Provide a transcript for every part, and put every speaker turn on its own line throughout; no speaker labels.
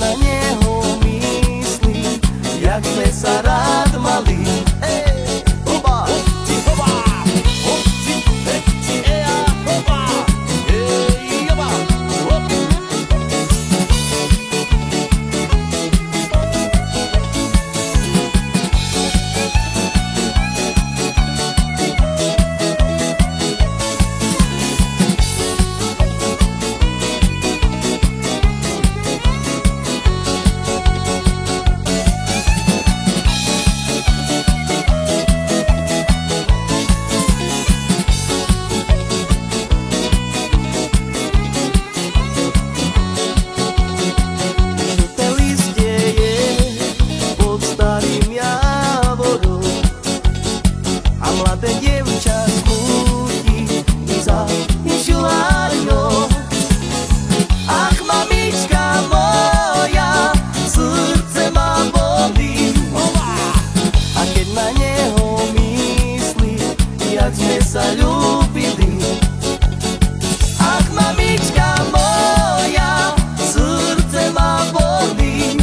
na neho myslím, jak sme sa rád mali. Hoba, ti hoba, hop, ti, eja, hoba, joba, hop. Mladé dievča smúti za inšuárňou. Ach, mamička moja, srdce ma bolí. A keď na neho myslí, jak sme sa ľúbili. Ach, mamička moja, srdce ma bolí.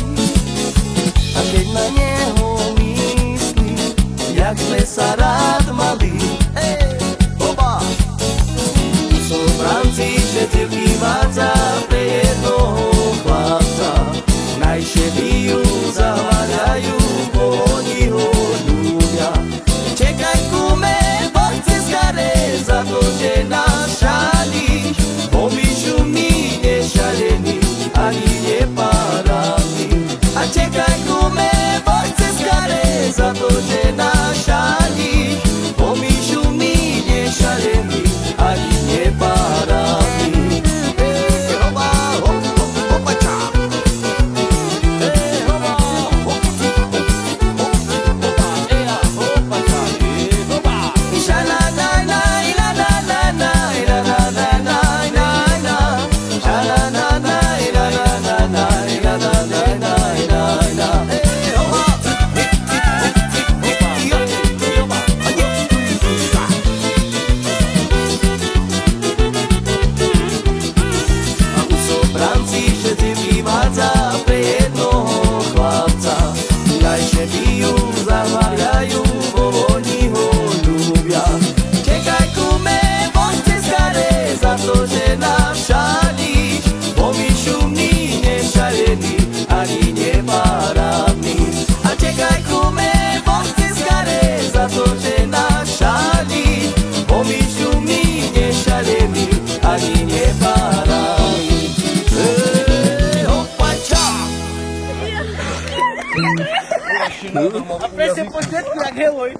A keď na neho myslí, jak sme sa rád mali. Oba! Sú Franci, že ti vývádza pre jednoho chlapca. Najšie bijú, zahľadajú, oni ho ľúbia. Čekaj, kume, bo chce skare za to, že nás šalíš. Pomíšu mi nešalený, ani nepárami. A čekaj, kume, bo chce skare za to, že nás šalíš. Pomíšu mi nešalený, ani nepárami. Hoba, hop, hop, hopača. Hoba, hop, hop, hop, hopa, eja, hopača, hoba. Ša-la-la-la, la-la-la-la, la-la-la-la, la-la. Ša-la-la-la, la-la-la-la, la-la-la-la, la-la. Hoba. Pre jednoho chlapca. Najšie bijú, zahľadajú, bo oni ho ľúbia. Čekaj, kume, poďte skare za to, že nás šalíš. Pomíšu mi nešalený, ani nepárami. A čekaj, kume, poďte skare za to, že nás šalíš. Pomíšu mi nešalený, ani nepárami.
Après c'est peut-être la guerre, oui.